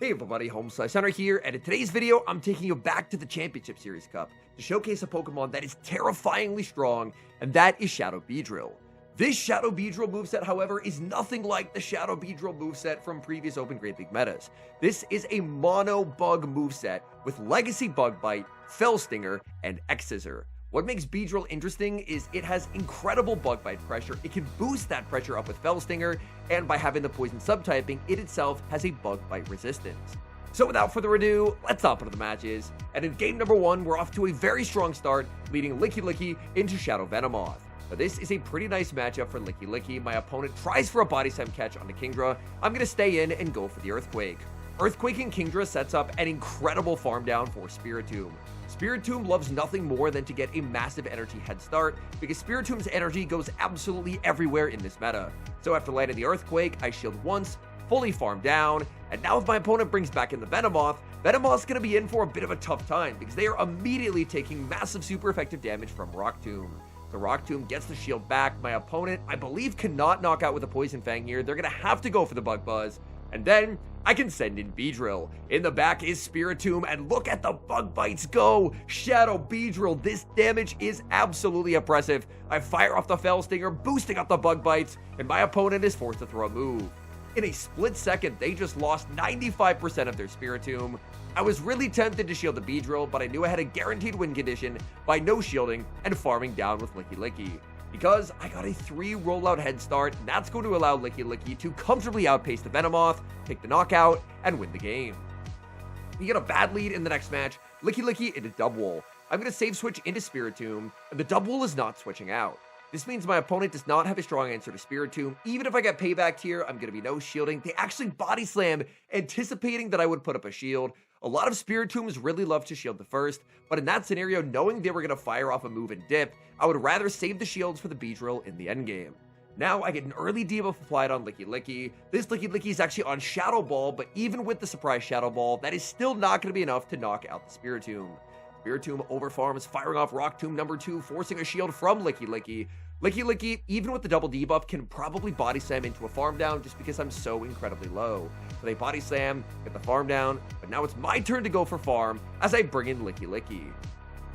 Hey everybody, HomeSliceHenry here, and in today's video, I'm taking you back to the Championship Series Cup to showcase a Pokemon that is terrifyingly strong, and that is Shadow Beedrill. This Shadow Beedrill moveset, however, is nothing like the Shadow Beedrill moveset from previous Open Great League metas. This is a mono bug moveset with Legacy Bug Bite, Fell Stinger, and X-Scissor. What makes Beedrill interesting is it has incredible bug bite pressure, it can boost that pressure up with Fell Stinger, and by having the poison subtyping, it itself has a bug bite resistance. So without further ado, let's hop into the matches, and in game number 1, we're off to a very strong start, leading Licky into Shadow Venomoth. Now this is a pretty nice matchup for Licky. My opponent tries for a Body Slam catch onto Kingdra. I'm going to stay in and go for the Earthquake. Earthquaking Kingdra sets up an incredible farm down for Spiritomb. Spiritomb loves nothing more than to get a massive energy head start, because Spiritomb's energy goes absolutely everywhere in this meta. So after landing the Earthquake, I shield once, fully farm down, and now if my opponent brings back in the Venomoth, Venomoth's going to be in for a bit of a tough time, because they are immediately taking massive super effective damage from Rock Tomb. The Rock Tomb gets the shield back. My opponent, I believe, cannot knock out with a Poison Fang here. They're going to have to go for the Bug Buzz. And then I can send in Beedrill. In the back is Spiritomb, and look at the bug bites go! Shadow Beedrill, this damage is absolutely oppressive. I fire off the Fell Stinger, boosting up the bug bites, and my opponent is forced to throw a move. In a split second, they just lost 95% of their Spiritomb. I was really tempted to shield the Beedrill, but I knew I had a guaranteed win condition by no shielding and farming down with Licky. Because I got a 3 rollout head start, and that's going to allow Licky to comfortably outpace the Venomoth, take the knockout, and win the game. We get a bad lead in the next match, Licky into Dubwool. I'm going to save switch into Spiritomb, and the Dubwool is not switching out. This means my opponent does not have a strong answer to Spiritomb. Even if I get payback here, I'm going to be no shielding. They actually body slam, anticipating that I would put up a shield. A lot of Spiritombs really love to shield the first, but in that scenario, knowing they were going to fire off a move and dip, I would rather save the shields for the Beedrill in the endgame. Now I get an early debuff applied on Licky. This Licky is actually on Shadow Ball, but even with the surprise Shadow Ball, that is still not going to be enough to knock out the Spiritomb. Spiritomb overfarms, firing off Rock Tomb number 2, forcing a shield from Licky. Licky, even with the double debuff, can probably body slam into a farm down just because I'm so incredibly low. So they body slam, get the farm down, but now it's my turn to go for farm as I bring in Licky.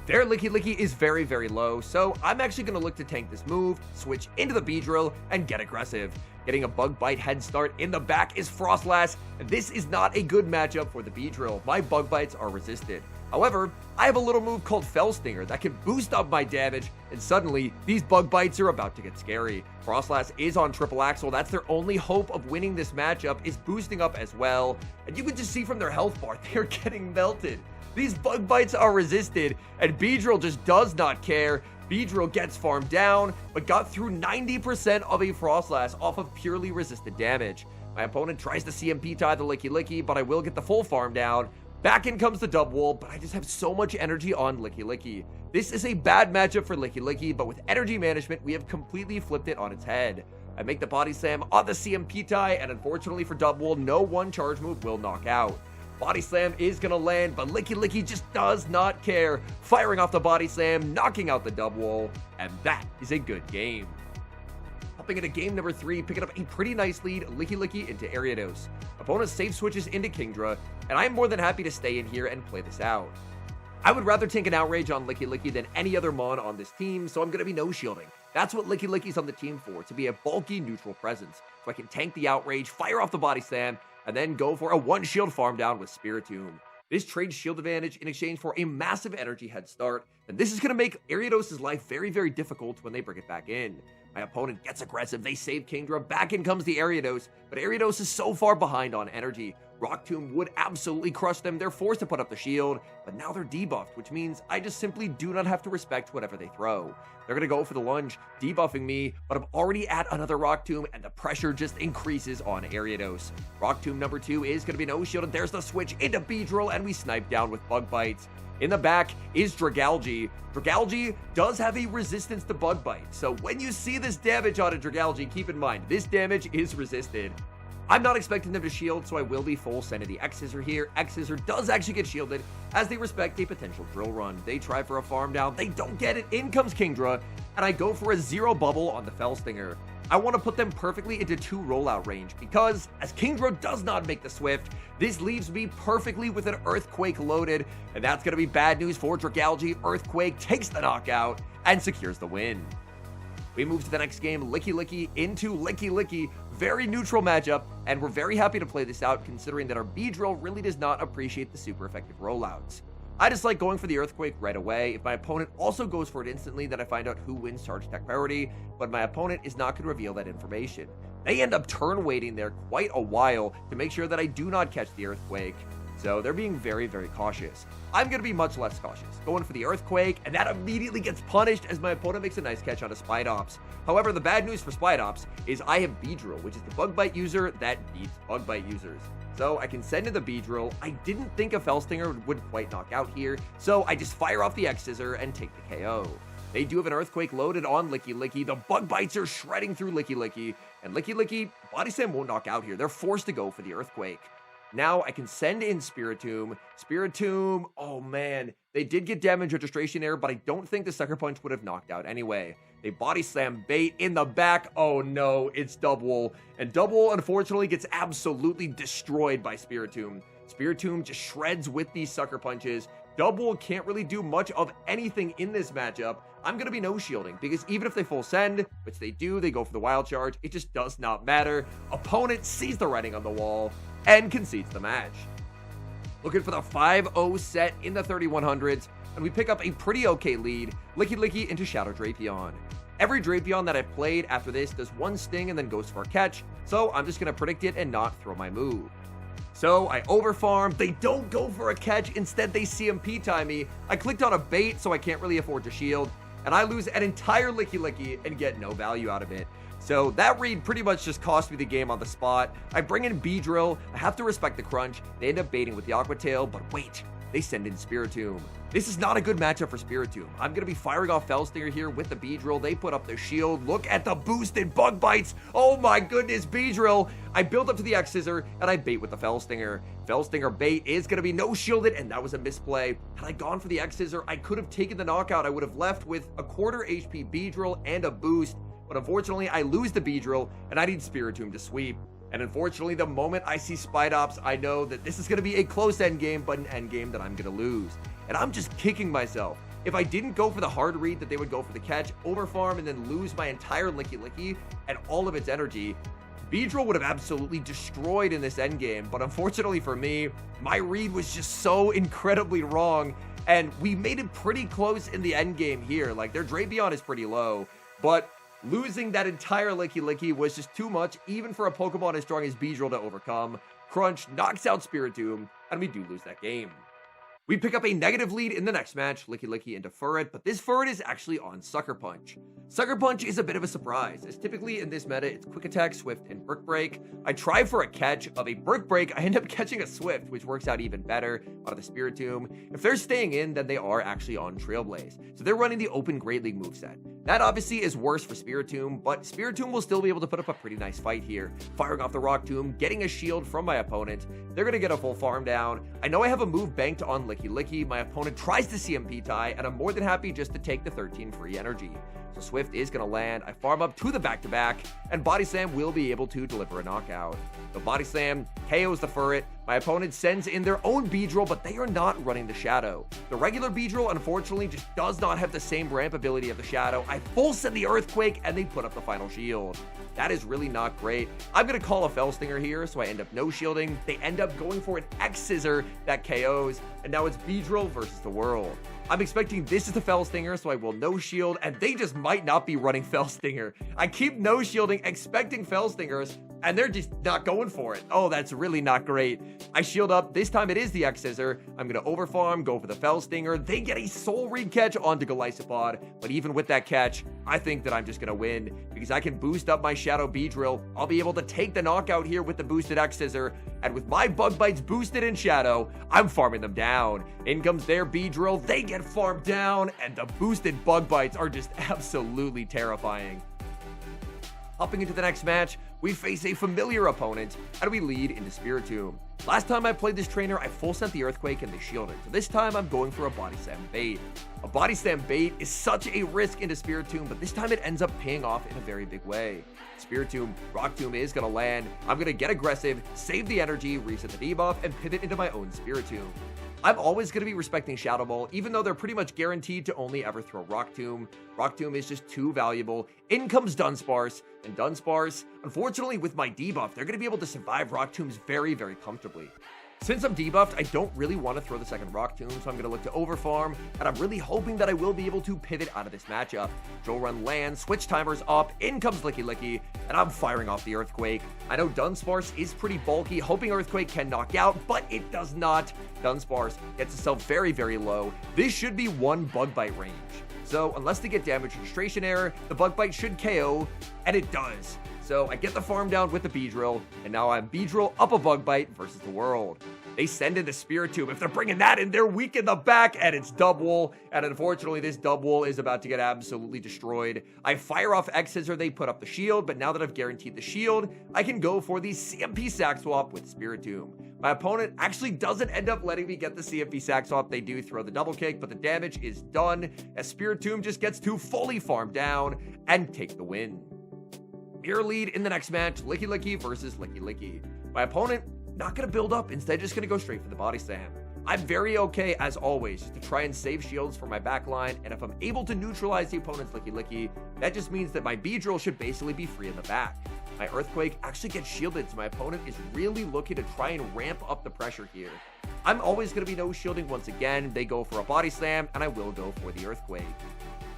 Their Licky is very, very low, so I'm actually going to look to tank this move, switch into the Beedrill, and get aggressive. Getting a Bug Bite head start in the back is Frostlass, and this is not a good matchup for the Beedrill. My Bug Bites are resisted. However, I have a little move called Fell Stinger that can boost up my damage, and suddenly, these Bug Bites are about to get scary. Frostlass is on Triple Axle. That's their only hope of winning this matchup, is boosting up as well. And you can just see from their health bar, they're getting melted. These Bug Bites are resisted, and Beedrill just does not care. Beedrill gets farmed down, but got through 90% of a Frostlass off of purely resisted damage. My opponent tries to CMP tie the Licky, but I will get the full farm down. Back in comes the Dubwool, but I just have so much energy on Licky. This is a bad matchup for Licky, but with energy management, we have completely flipped it on its head. I make the body slam on the CMP tie, and unfortunately for Dubwool, no one charge move will knock out. Body slam is going to land, but Licky just does not care. Firing off the body slam, knocking out the Dubwool, and that is a good game. Hopping into game number 3, picking up a pretty nice lead, Licky into Ariados. Opponent save switches into Kingdra, and I am more than happy to stay in here and play this out. I would rather tank an outrage on Licky than any other mon on this team, so I'm going to be no shielding. That's what Licky's on the team for, to be a bulky neutral presence, so I can tank the outrage, fire off the body slam, and then go for a 1 shield farm down with Spiritomb. This trades shield advantage in exchange for a massive energy head start, and this is going to make Ariados' life very, very difficult when they bring it back in. My opponent gets aggressive, they save Kingdra, back in comes the Ariados, but Ariados is so far behind on energy. Rock Tomb would absolutely crush them, they're forced to put up the shield, but now they're debuffed, which means I just simply do not have to respect whatever they throw. They're going to go for the lunge, debuffing me, but I'm already at another Rock Tomb, and the pressure just increases on Ariados. Rock Tomb number 2 is going to be no shield, and there's the switch into Beedrill, and we snipe down with Bug Bites. In the back is Dragalge. Dragalge does have a resistance to Bug Bite, so when you see this damage on a Dragalge, keep in mind, this damage is resisted. I'm not expecting them to shield, so I will be full sending the X-Scissor here. X-Scissor does actually get shielded, as they respect a potential drill run. They try for a farm down, they don't get it, in comes Kingdra, and I go for a 0 bubble on the Felstinger. I want to put them perfectly into 2 rollout range because, as Kingdra does not make the Swift, this leaves me perfectly with an Earthquake loaded, and that's going to be bad news for Dragalge. Earthquake takes the knockout and secures the win. We move to the next game, Licky into Licky. Very neutral matchup, and we're very happy to play this out considering that our Beedrill really does not appreciate the super effective rollouts. I just like going for the Earthquake right away. If my opponent also goes for it instantly, then I find out who wins charge attack priority, but my opponent is not going to reveal that information. They end up turn waiting there quite a while to make sure that I do not catch the Earthquake. So they're being very, very cautious. I'm going to be much less cautious, going for the Earthquake, and that immediately gets punished as my opponent makes a nice catch on a Spidops. However, the bad news for Spidops is I have Beedrill, which is the Bug Bite user that beats Bug Bite users. So I can send in the Beedrill. I didn't think a Felstinger would quite knock out here, so I just fire off the X-Scissor and take the KO. They do have an Earthquake loaded on Licky. The Bug Bites are shredding through Licky, and Licky, Body Slam won't knock out here. They're forced to go for the Earthquake. Now I can send in Spiritomb. Spiritomb, oh man, they did get damage registration error, but I don't think the Sucker Punch would have knocked out anyway. They Body Slam Bait in the back. Oh no, it's Double. And Double, unfortunately, gets absolutely destroyed by Spiritomb. Spiritomb just shreds with these Sucker Punches. Double can't really do much of anything in this matchup. I'm going to be no shielding because even if they full send, which they do, they go for the Wild Charge, it just does not matter. Opponent sees the writing on the wall and concedes the match. Looking for the 5-0 set in the 3100s, and we pick up a pretty okay lead, Licky into Shadow Drapion. Every Drapion that I've played after this does 1 sting and then goes for a catch, so I'm just going to predict it and not throw my move. So I overfarm, they don't go for a catch, instead they CMP time me. I clicked on a bait, so I can't really afford to shield, and I lose an entire Licky and get no value out of it. So that read pretty much just cost me the game on the spot. I bring in Beedrill, I have to respect the crunch, they end up baiting with the Aqua Tail, but wait, they send in Spiritomb. This is not a good matchup for Spiritomb. I'm going to be firing off Felstinger here with the Beedrill. They put up the shield. Look at the boosted Bug Bites. Oh my goodness, Beedrill. I build up to the X-Scissor, and I bait with the Felstinger. Felstinger bait is going to be no shielded, and that was a misplay. Had I gone for the X-Scissor, I could have taken the knockout. I would have left with a quarter HP Beedrill and a boost, but unfortunately, I lose the Beedrill, and I need Spiritomb to sweep. And unfortunately, the moment I see Spidops, I know that this is going to be a close endgame, but an endgame that I'm going to lose. And I'm just kicking myself. If I didn't go for the hard read that they would go for the catch, overfarm, and then lose my entire Licky and all of its energy, Beedrill would have absolutely destroyed in this endgame. But unfortunately for me, my read was just so incredibly wrong. And we made it pretty close in the endgame here. Like, their Drapion is pretty low, but losing that entire Licky was just too much, even for a Pokemon as strong as Beedrill to overcome. Crunch knocks out Spiritomb, and we do lose that game. We pick up a negative lead in the next match, Licky into Furret, but this Furret is actually on Sucker Punch. Sucker Punch is a bit of a surprise, as typically in this meta, it's Quick Attack, Swift, and Brick Break. I try for a catch of a Brick Break, I end up catching a Swift, which works out even better out of the Spiritomb. If they're staying in, then they are actually on Trailblaze. So they're running the Open Great League moveset. That obviously is worse for Spiritomb, but Spiritomb will still be able to put up a pretty nice fight here. Firing off the Rock Tomb, getting a shield from my opponent. They're going to get a full farm down. I know I have a move banked on Licky. My opponent tries to CMP tie, and I'm more than happy just to take the 13 free energy. So Swift is going to land. I farm up to the back-to-back, and Body Slam will be able to deliver a knockout. The Body Slam KOs the Furret. My opponent sends in their own Beedrill, but they are not running the Shadow. The regular Beedrill, unfortunately, just does not have the same ramp ability of the Shadow. I full send the Earthquake, and they put up the final shield. That is really not great. I'm going to call a Felstinger here, so I end up no shielding. They end up going for an X-Scissor that KOs, and now it's Beedrill versus the world. I'm expecting this is the Felstinger, so I will no shield, and they just might not be running Felstinger. I keep no shielding, expecting Felstingers, and they're just not going for it. Oh, that's really not great. I shield up. This time it is the X-Scissor. I'm going to overfarm, go for the Felstinger. They get a Soul Read catch onto Golisopod, but even with that catch, I think that I'm just going to win because I can boost up my Shadow Beedrill. I'll be able to take the knockout here with the boosted X-Scissor, and with my Bug Bites boosted in Shadow, I'm farming them down. In comes their Beedrill. They get farmed down, and the boosted Bug Bites are just absolutely terrifying. Hopping into the next match, we face a familiar opponent, and we lead into Spiritomb. Last time I played this trainer, I full sent the Earthquake and they shielded, so this time I'm going for a Body Slam bait. A Body Slam bait is such a risk into Spiritomb, but this time it ends up paying off in a very big way. Spiritomb, Rock Tomb is going to land, I'm going to get aggressive, save the energy, reset the debuff, and pivot into my own Spiritomb. I'm always going to be respecting Shadow Ball, even though they're pretty much guaranteed to only ever throw Rock Tomb. Rock Tomb is just too valuable. In comes Dunsparce, and Dunsparce, unfortunately with my debuff, they're going to be able to survive Rock Tombs very, very comfortably. Since I'm debuffed, I don't really want to throw the second Rock Tomb, so I'm going to look to overfarm, and I'm really hoping that I will be able to pivot out of this matchup. Joe Run lands, switch timers up, in comes Licky, and I'm firing off the Earthquake. I know Dunsparce is pretty bulky, hoping Earthquake can knock out, but it does not. Dunsparce gets itself very, very low. This should be one Bug Bite range. So unless they get damage registration error, the Bug Bite should KO, and it does. So I get the farm down with the Beedrill, and now I'm Beedrill up a Bug Bite versus the world. They send in the Spiritomb. If they're bringing that in, they're weak in the back, and it's Dubwool. And unfortunately, this Dubwool is about to get absolutely destroyed. I fire off X-Scissor, they put up the shield, but now that I've guaranteed the shield, I can go for the CMP Sack Swap with Spiritomb. My opponent actually doesn't end up letting me get the CMP Sack Swap. They do throw the double kick, but the damage is done, as Spiritomb just gets to fully farm down and take the win. Mirror lead in the next match, Licky versus Licky. My opponent, not going to build up, instead just going to go straight for the Body Slam. I'm very okay, as always, to try and save shields for my backline, and if I'm able to neutralize the opponent's Licky, that just means that my Beedrill should basically be free in the back. My Earthquake actually gets shielded, so my opponent is really looking to try and ramp up the pressure here. I'm always going to be no shielding once again. They go for a Body Slam, and I will go for the Earthquake.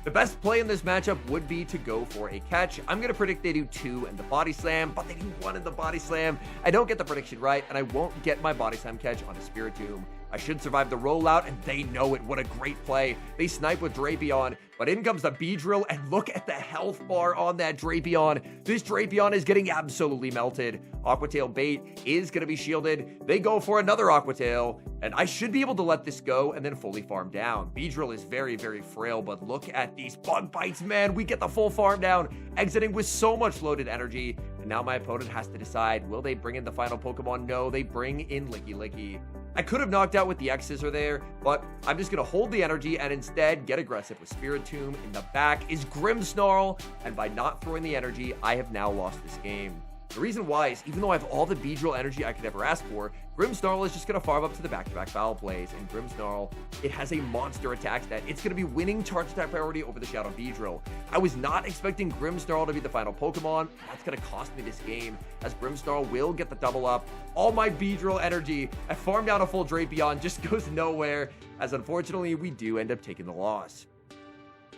The best play in this matchup would be to go for a catch. I'm going to predict they do 2 in the Body Slam, but they do 1 in the Body Slam. I don't get the prediction right, and I won't get my Body Slam catch on a Spiritomb. I should survive the rollout, and they know it. What a great play. They snipe with Drapion, but in comes the Beedrill, and look at the health bar on that Drapion. This Drapion is getting absolutely melted. Aquatail bait is going to be shielded. They go for another Aquatail, and I should be able to let this go and then fully farm down. Beedrill is very, very frail, but look at these Bug Bites, man. We get the full farm down, exiting with so much loaded energy, and now my opponent has to decide, will they bring in the final Pokemon? No, they bring in Licky. I could have knocked out with the X-Scissor there, but I'm just going to hold the energy and instead get aggressive with Spiritomb. In the back is Grimmsnarl, and by not throwing the energy, I have now lost this game. The reason why is, even though I have all the Beedrill energy I could ever ask for, Grimmsnarl is just going to farm up to the back-to-back foul plays, and Grimmsnarl, it has a monster attack stat. It's going to be winning charge attack priority over the Shadow Beedrill. I was not expecting Grimmsnarl to be the final Pokemon. That's going to cost me this game, as Grimmsnarl will get the double up. All my Beedrill energy, I farmed out a full Drapion, just goes nowhere, as unfortunately, we do end up taking the loss.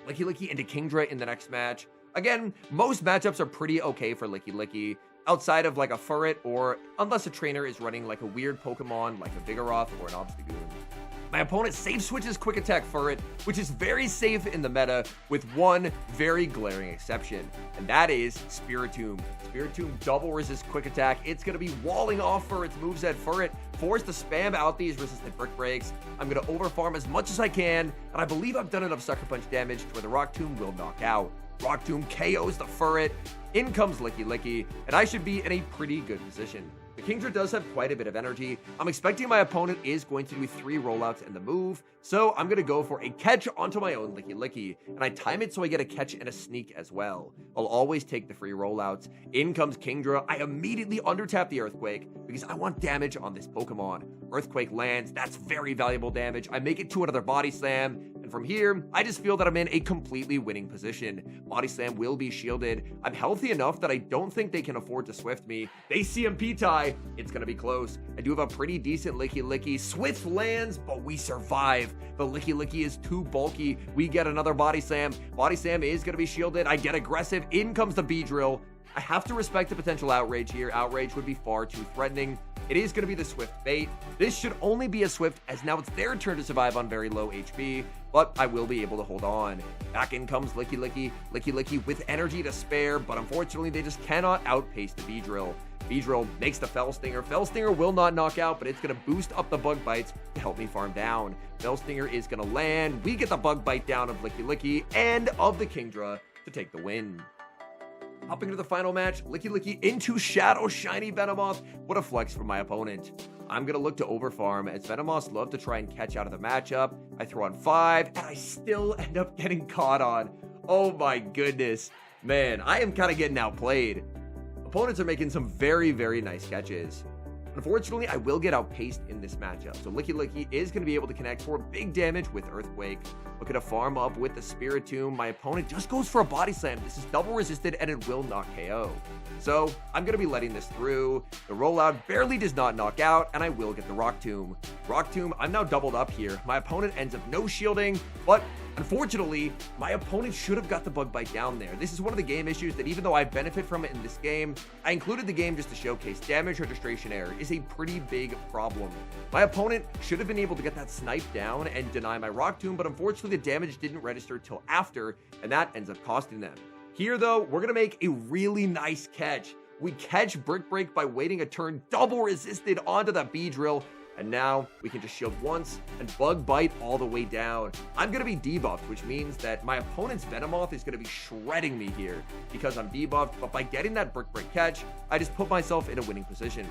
Licky into Kingdra in the next match. Again, most matchups are pretty okay for Licky. Outside of like a Furret, or unless a trainer is running like a weird Pokemon like a Vigoroth or an Obstagoon. My opponent safe switches Quick Attack Furret, which is very safe in the meta, with one very glaring exception, and that is Spiritomb. Spiritomb double resist Quick Attack. It's going to be walling off Furret's moveset. Furret forced to spam out these resistant Brick Breaks. I'm going to overfarm as much as I can, and I believe I've done enough Sucker Punch damage to where the Rock Tomb will knock out. Rock Tomb KOs the Furret. In comes Licky, and I should be in a pretty good position. The Kingdra does have quite a bit of energy. I'm expecting my opponent is going to do 3 rollouts in the move, so I'm going to go for a catch onto my own Licky, and I time it so I get a catch and a sneak as well. I'll always take the free rollouts. In comes Kingdra. I immediately undertap the Earthquake because I want damage on this Pokemon. Earthquake lands. That's very valuable damage. I make it to another Body Slam, and from here, I just feel that I'm in a completely winning position. Body Slam will be shielded. I'm healthy enough that I don't think they can afford to Swift me. They CMP tie. It's going to be close. I do have a pretty decent Licky. Swift lands, but we survive. The Licky is too bulky. We get another Body Slam. Body Slam is going to be shielded. I get aggressive. In comes the Beedrill. I have to respect the potential Outrage here. Outrage would be far too threatening. It is going to be the Swift bait. This should only be a Swift, as now it's their turn to survive on very low HP, but I will be able to hold on. Back in comes Licky with energy to spare, but unfortunately they just cannot outpace the Beedrill. Beedrill makes the Fell Stinger. Fell Stinger will not knock out, but it's going to boost up the Bug Bites to help me farm down. Fell Stinger is going to land. We get the Bug Bite down of Licky and of the Kingdra to take the win. Hopping into the final match, Licky into Shadow Shiny Venomoth. What a flex from my opponent. I'm going to look to overfarm as Venomoths love to try and catch out of the matchup. I throw on 5 and I still end up getting caught on. Oh my goodness. Man, I am kind of getting outplayed. Opponents are making some very, very nice catches. Unfortunately, I will get outpaced in this matchup, so Licky is going to be able to connect for big damage with Earthquake. Looking to farm up with the Spirit Tomb. My opponent just goes for a Body Slam. This is double resisted and it will not KO. So I'm going to be letting this through. The rollout barely does not knock out, and I will get the Rock Tomb. Rock Tomb, I'm now doubled up here. My opponent ends up no shielding, but unfortunately, my opponent should have got the Bug Bite down there. This is one of the game issues that even though I benefit from it in this game, I included the game just to showcase damage registration error is a pretty big problem. My opponent should have been able to get that snipe down and deny my Rock Tomb, but unfortunately the damage didn't register till after, and that ends up costing them. Here though, we're gonna make a really nice catch. We catch Brick Break by waiting a turn, double resisted onto the Beedrill, and now we can just shield once and Bug Bite all the way down. I'm going to be debuffed, which means that my opponent's Venomoth is going to be shredding me here because I'm debuffed, but by getting that Brick Break catch, I just put myself in a winning position.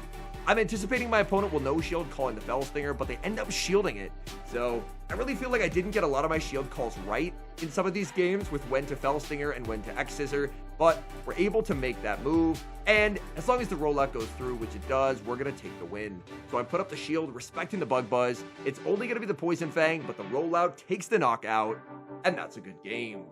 I'm anticipating my opponent will no shield calling the Fell Stinger, but they end up shielding it. So I really feel like I didn't get a lot of my shield calls right in some of these games with when to Fell Stinger and when to X Scissor, but we're able to make that move, and as long as the rollout goes through, which it does, we're going to take the win. So I put up the shield, respecting the Bug Buzz. It's only going to be the Poison Fang, but the rollout takes the knockout, and that's a good game.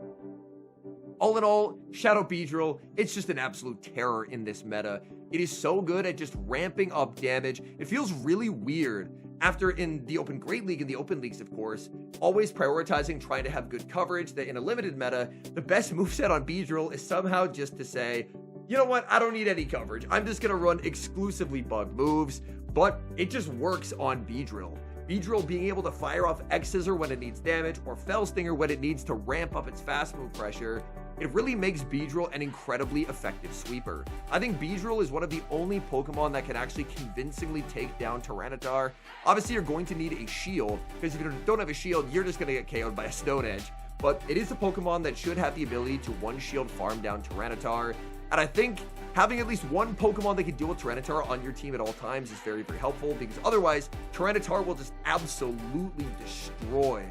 All in all, Shadow Beedrill, it's just an absolute terror in this meta. It is so good at just ramping up damage. It feels really weird after in the Open Great League and the Open Leagues, of course, always prioritizing trying to have good coverage, that in a limited meta, the best moveset on Beedrill is somehow just to say, you know what, I don't need any coverage. I'm just going to run exclusively bug moves, but it just works on Beedrill. Beedrill being able to fire off X Scissor when it needs damage or Fell Stinger when it needs to ramp up its fast move pressure, it really makes Beedrill an incredibly effective sweeper. I think Beedrill is one of the only Pokemon that can actually convincingly take down Tyranitar. Obviously, you're going to need a shield, because if you don't have a shield, you're just going to get KO'd by a Stone Edge. But it is a Pokemon that should have the ability to one-shield farm down Tyranitar. And I think having at least one Pokemon that can deal with Tyranitar on your team at all times is very, very helpful, because otherwise, Tyranitar will just absolutely destroy.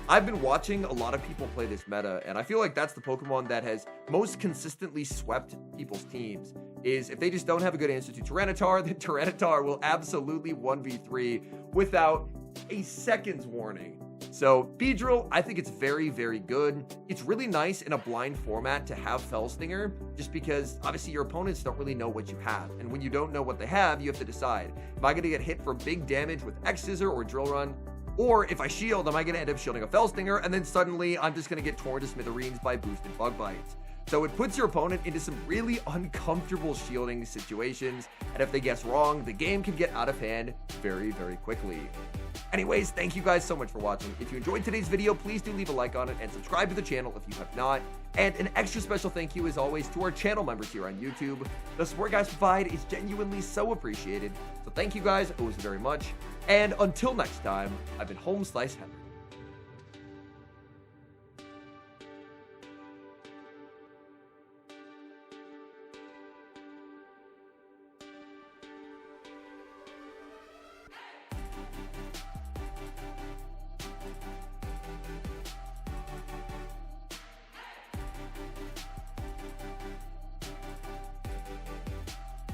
I've been watching a lot of people play this meta, and I feel like that's the Pokemon that has most consistently swept people's teams, is if they just don't have a good answer to Tyranitar, then Tyranitar will absolutely 1v3 without a second's warning. So Beedrill, I think it's very, very good. It's really nice in a blind format to have Fell Stinger, just because obviously your opponents don't really know what you have. And when you don't know what they have, you have to decide, am I going to get hit for big damage with X Scissor or Drill Run? Or if I shield, am I going to end up shielding a Fell Stinger, and then suddenly I'm just going to get torn to smithereens by boosted Bug Bites. So it puts your opponent into some really uncomfortable shielding situations, and if they guess wrong, the game can get out of hand very, very quickly. Anyways, thank you guys so much for watching. If you enjoyed today's video, please do leave a like on it and subscribe to the channel if you have not. And an extra special thank you, as always, to our channel members here on YouTube. The support guys provide is genuinely so appreciated. So thank you guys, it was very much. And until next time, I've been HomeSliceHenry.